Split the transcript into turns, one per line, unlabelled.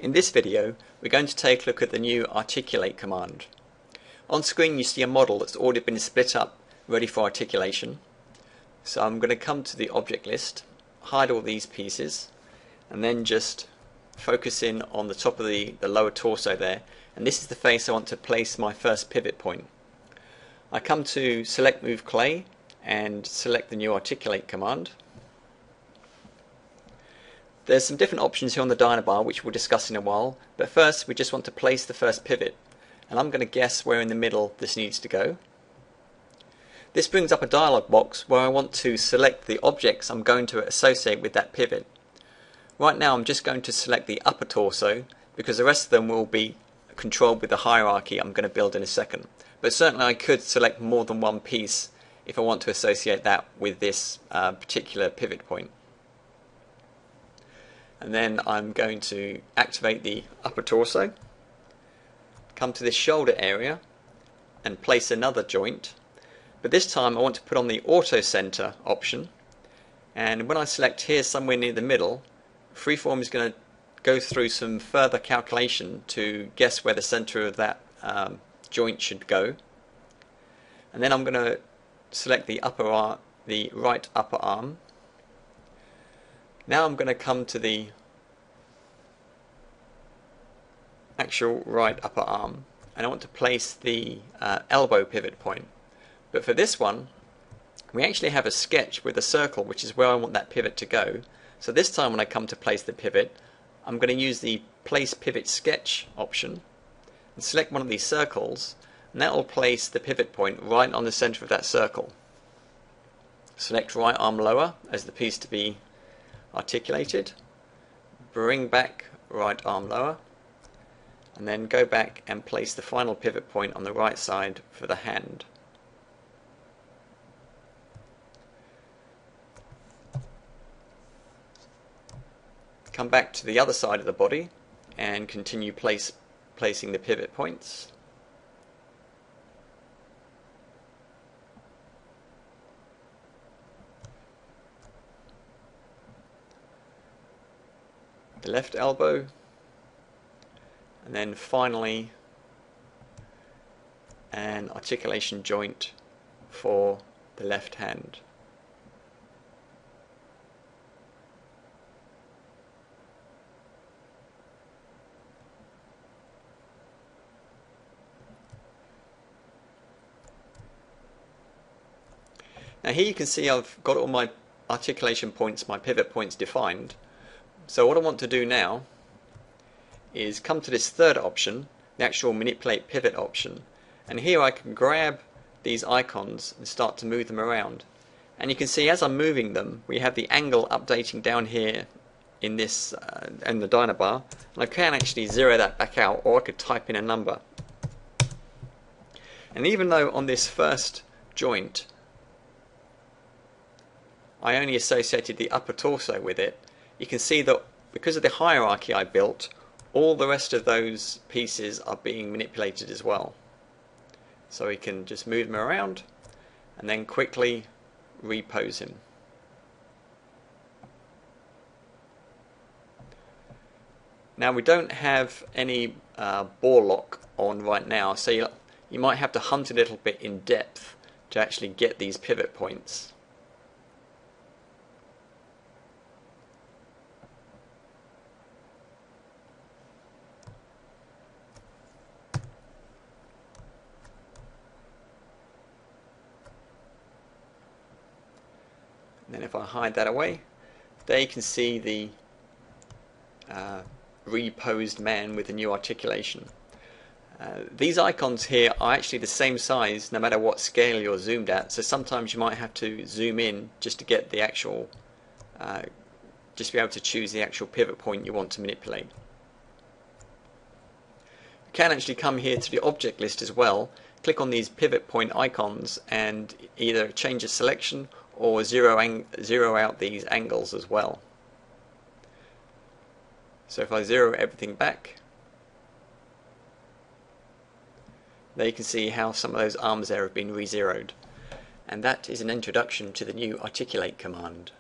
In this video, we're going to take a look at the new Articulate command. On screen you see a model that's already been split up, ready for articulation. So I'm going to come to the object list, hide all these pieces, and then just focus in on the top of the lower torso there. And this is the face I want to place my first pivot point. I come to Select Move Clay and select the new Articulate command. There's some different options here on the Dynabar which we'll discuss in a while, but first we just want to place the first pivot, and I'm going to guess where in the middle this needs to go. This brings up a dialog box where I want to select the objects I'm going to associate with that pivot. Right now I'm just going to select the upper torso because the rest of them will be controlled with the hierarchy I'm going to build in a second. But certainly I could select more than one piece if I want to associate that with this particular pivot point. And then I'm going to activate the upper torso, come to this shoulder area and place another joint, but this time I want to put on the auto center option, and when I select here somewhere near the middle, Freeform is going to go through some further calculation to guess where the center of that joint should go. And then I'm going to select the right upper arm. Now I'm going to come to the actual right upper arm and I want to place the elbow pivot point. But for this one we actually have a sketch with a circle, which is where I want that pivot to go. So this time when I come to place the pivot, I'm going to use the Place Pivot Sketch option and select one of these circles, and that will place the pivot point right on the center of that circle. Select right arm lower as the piece to be articulated, bring back right arm lower, and then go back and place the final pivot point on the right side for the hand. Come back to the other side of the body and continue placing the pivot points. The left elbow, and then finally an articulation joint for the left hand. Now here you can see I've got all my articulation points, my pivot points defined. So what I want to do now is come to this third option, the actual Manipulate Pivot option, and here I can grab these icons and start to move them around. And you can see as I'm moving them we have the angle updating down here in this in the Dynabar, and I can actually zero that back out, or I could type in a number. And even though on this first joint I only associated the upper torso with it, you can see that because of the hierarchy I built, all the rest of those pieces are being manipulated as well. So we can just move them around and then quickly repose him. Now we don't have any bore lock on right now, so you might have to hunt a little bit in depth to actually get these pivot points. And then if I hide that away, there you can see the reposed man with the new articulation. These icons here are actually the same size no matter what scale you're zoomed at, so sometimes you might have to zoom in just to get the actual, just be able to choose the actual pivot point you want to manipulate. You can actually come here to the object list as well, click on these pivot point icons and either change a selection or zero out these angles as well. So if I zero everything back, there you can see how some of those arms there have been re-zeroed. And that is an introduction to the new Articulate command.